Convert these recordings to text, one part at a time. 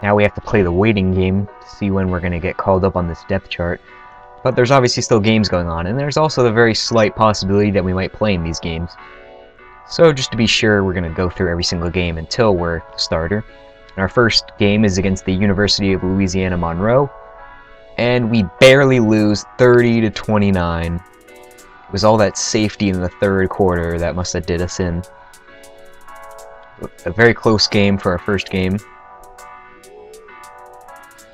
Now we have to play the waiting game to see when we're going to get called up on this depth chart. But there's obviously still games going on, and there's also the very slight possibility that we might play in these games. So just to be sure, we're going to go through every single game until we're the starter. And our first game is against the University of Louisiana Monroe, and we barely lose 30-29. It was all that safety in the third quarter that must have did us in. A very close game for our first game.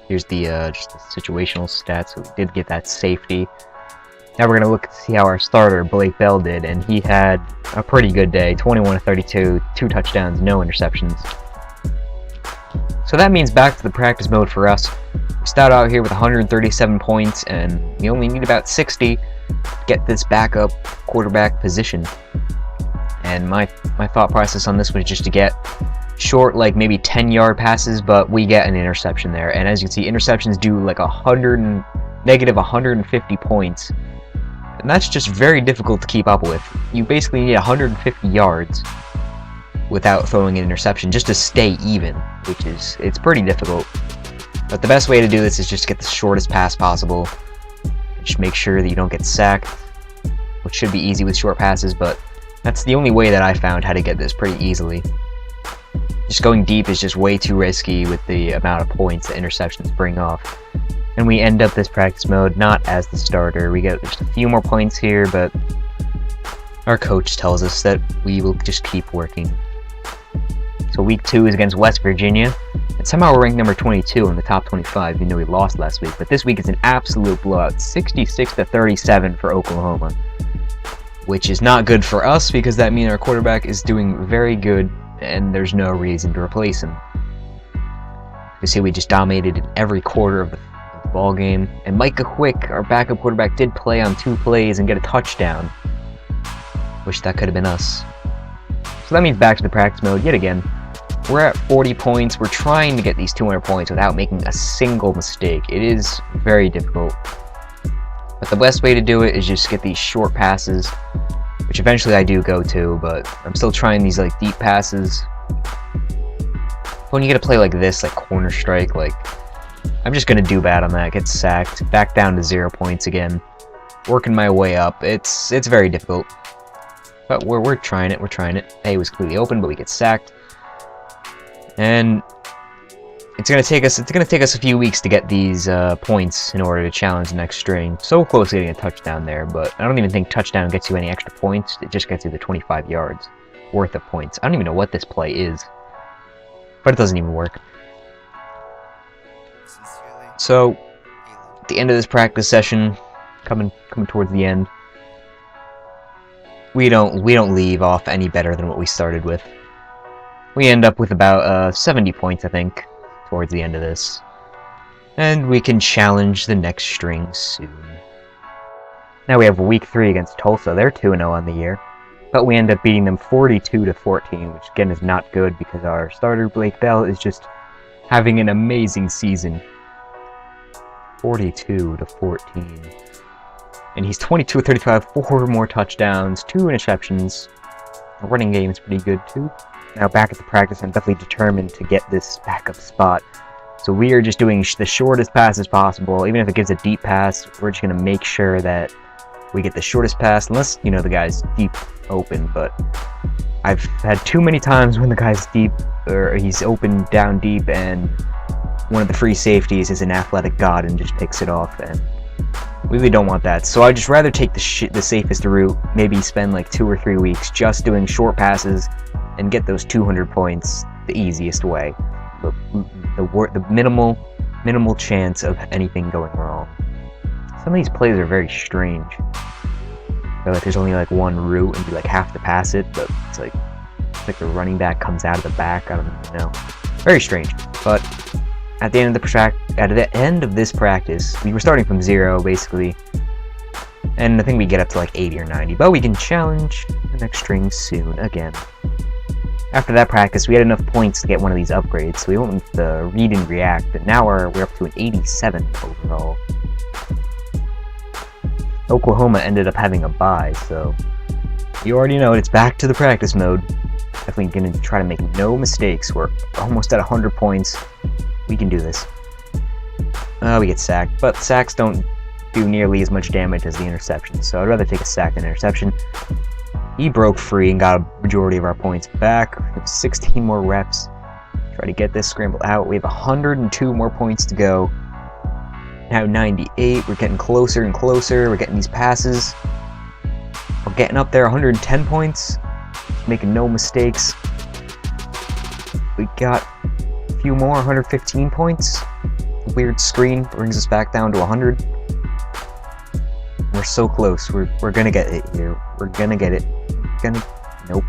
Here's the just the situational stats. So we did get that safety. Now we're gonna look to see how our starter Blake Bell did, and he had a pretty good day. 21-32, 2 touchdowns, no interceptions. So that means back to the practice mode for us. We start out here with 137 points, and we only need about 60 to get this backup quarterback position. And my thought process on this was just to get short, like maybe 10-yard passes, but we get an interception there. And as you can see, interceptions do like negative 150 points. And that's just very difficult to keep up with. You basically need 150 yards without throwing an interception just to stay even, which is, it's pretty difficult. But the best way to do this is just get the shortest pass possible. Just make sure that you don't get sacked, which should be easy with short passes, but that's the only way that I found how to get this pretty easily. Just going deep is just way too risky with the amount of points that interceptions bring off. And we end up this practice mode not as the starter. We get just a few more points here, but our coach tells us that we will just keep working. So week 2 is against West Virginia, and somehow we're ranked number 22 in the top 25, even though we lost last week. But this week is an absolute blowout, 66-37 for Oklahoma, which is not good for us because that means our quarterback is doing very good and there's no reason to replace him. You see, we just dominated in every quarter of the ball game, and Micah Quick, our backup quarterback, did play on 2 plays and get a touchdown. Wish that could have been us. So that means back to the practice mode yet again. We're at 40 points. We're trying to get these 200 points without making a single mistake. It is very difficult. But the best way to do it is just get these short passes, which eventually I do go to, but I'm still trying these like deep passes. When you get a play like this, like corner strike, like I'm just gonna do bad on that, get sacked, back down to 0 points again, working my way up. It's very difficult, but we're trying it. We're trying it. A was clearly open, but we get sacked, and it's gonna take us a few weeks to get these points in order to challenge the next string. So close to getting a touchdown there, but I don't even think touchdown gets you any extra points. It just gets you the 25 yards worth of points. I don't even know what this play is, but it doesn't even work. So at the end of this practice session, coming towards the end, we don't leave off any better than what we started with. We end up with about 70 points, I think, towards the end of this, and we can challenge the next string soon. Now we have week 3 against Tulsa. They're 2-0 on the year, but we end up beating them 42-14, which again is not good because our starter Blake Bell is just having an amazing season. 42-14, and he's 22-35, 4 more touchdowns, 2 interceptions. The running game is pretty good too. Now back at the practice, I'm definitely determined to get this backup spot. So we are just doing the shortest passes possible. Even if it gives a deep pass, we're just going to make sure that we get the shortest pass, unless, you know, the guy's deep open. But I've had too many times when the guy's deep, or he's open down deep, and one of the free safeties is an athletic god and just picks it off, and we really don't want that. So I'd just rather take the safest route, maybe spend like 2 or 3 weeks just doing short passes and get those 200 points the easiest way. The minimal chance of anything going wrong. Some of these plays are very strange. Like there's only like one route and you like have to pass it, but it's like the running back comes out of the back. I don't even know. Very strange. But at the end of this practice, we were starting from 0 basically, and I think we get up to like 80 or 90. But we can challenge the next string soon again. After that practice, we had enough points to get one of these upgrades, so we went with the read and react, but now we're up to an 87 overall. Oklahoma ended up having a bye, so you already know it's back to the practice mode. Definitely going to try to make no mistakes. We're almost at 100 points. We can do this. We get sacked, but sacks don't do nearly as much damage as the interception, so I'd rather take a sack than an interception. He broke free and got a majority of our points back. We have 16 more reps. Try to get this scrambled out. We have 102 more points to go. Now 98. We're getting closer and closer. We're getting these passes. We're getting up there. 110 points. Making no mistakes. We got a few more. 115 points. Weird screen brings us back down to 100. We're so close. We're gonna get it here. We're gonna get it. Nope.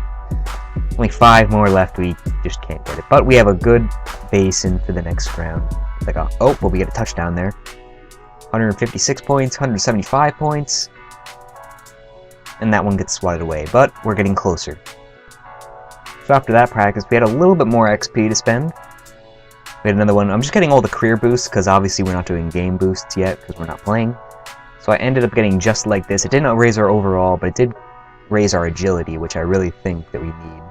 Only 5 more left. We just can't get it. But we have a good basin for the next round. It's like, well, we get a touchdown there. 156 points, 175 points. And that one gets swatted away. But we're getting closer. So after that practice, we had a little bit more XP to spend. We had another one. I'm just getting all the career boosts because obviously we're not doing game boosts yet because we're not playing. So I ended up getting just like this. It did not raise our overall, but it did raise our agility, which I really think that we need.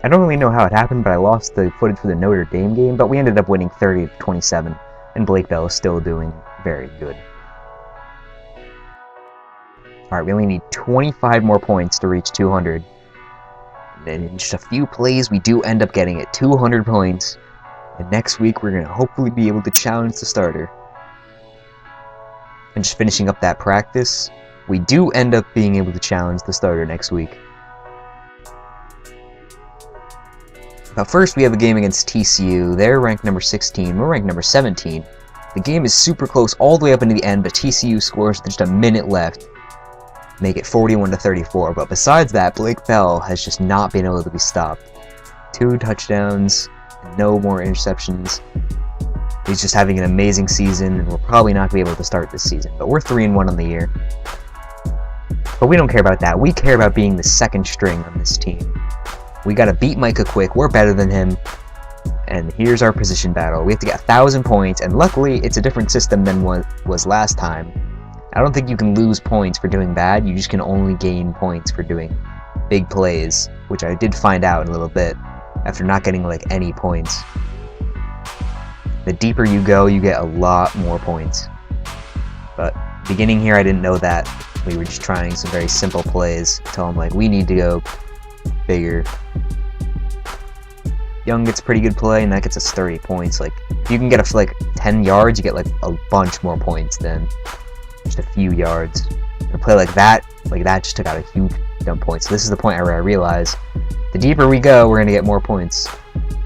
I don't really know how it happened, but I lost the footage for the Notre Dame game, but we ended up winning 30-27, and Blake Bell is still doing very good. Alright, we only need 25 more points to reach 200. And then in just a few plays, we do end up getting it. 200 points. And next week, we're going to hopefully be able to challenge the starter. And just finishing up that practice, we do end up being able to challenge the starter next week. But first, we have a game against TCU. They're ranked number 16. We're ranked number 17. The game is super close all the way up into the end, but TCU scores with just a minute left. Make it 41-34. But besides that, Blake Bell has just not been able to be stopped. 2 touchdowns, no more interceptions. He's just having an amazing season, and we're probably not going to be able to start this season. But we're 3-1 on the year. But we don't care about that. We care about being the second string on this team. We got to beat Micah quick. We're better than him. And here's our position battle. We have to get 1,000 points, and luckily it's a different system than what was last time. I don't think you can lose points for doing bad. You just can only gain points for doing big plays, which I did find out in a little bit after not getting like any points. The deeper you go, you get a lot more points. But beginning here, I didn't know that. We were just trying some very simple plays. Tell them like, we need to go bigger. Young gets pretty good play, and that gets us 30 points. Like, if you can get like 10 yards, you get like a bunch more points than just a few yards. A play like that just took out a huge dump point. So this is the point where I realize the deeper we go, we're gonna get more points.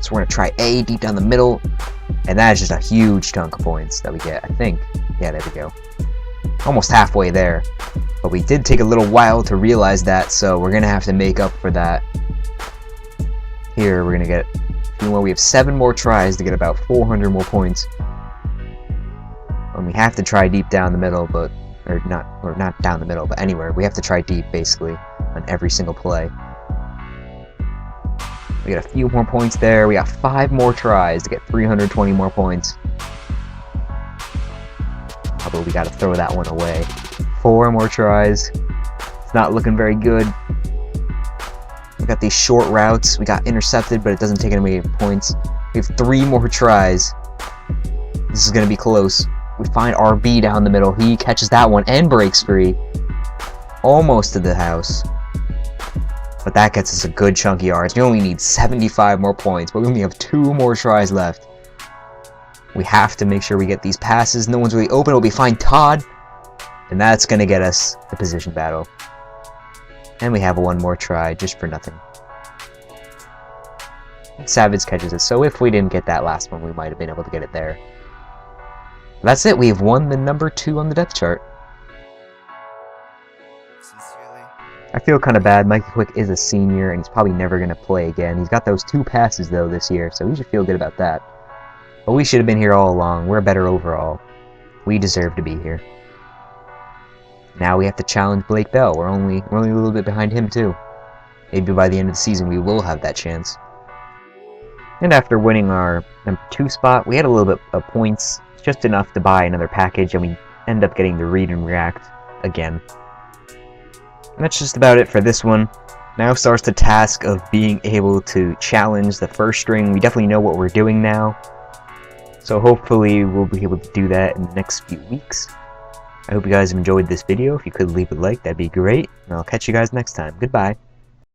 So we're gonna try A deep down the middle, and that is just a huge chunk of points that we get, I think. Yeah, there we go. Almost halfway there. But we did take a little while to realize that, so we're gonna have to make up for that. Here, we're gonna get a few more. We have 7 more tries to get about 400 more points. And we have to try deep down the middle, but or not down the middle, but anywhere. We have to try deep basically on every single play. We got a few more points there. We got 5 more tries to get 320 more points. But we got to throw that one away. 4 more tries. It's not looking very good. We got these short routes. We got intercepted, but it doesn't take any points. We have 3 more tries. This is going to be close. We find RB down the middle. He catches that one and breaks free. Almost to the house. But that gets us a good chunk of yards. We only need 75 more points, but we only have 2 more tries left. We have to make sure we get these passes. No one's really open. We'll be fine. Todd. And that's going to get us the position battle. And we have 1 more try just for nothing. Savage catches it. So if we didn't get that last one, we might have been able to get it there. That's it. We've won the number 2 on the depth chart. I feel kind of bad. Mikey Quick is a senior, and he's probably never going to play again. He's got those 2 passes, though, this year, so we should feel good about that. But we should have been here all along. We're better overall. We deserve to be here. Now we have to challenge Blake Bell. We're only a little bit behind him, too. Maybe by the end of the season, we will have that chance. And after winning our number 2 spot, we had a little bit of points. Just enough to buy another package, and we end up getting the read and react again. And that's just about it for this one. Now starts the task of being able to challenge the first string. We definitely know what we're doing now, so hopefully we'll be able to do that in the next few weeks. I hope you guys have enjoyed this video. If you could leave a like, that'd be great, and I'll catch you guys next time. Goodbye.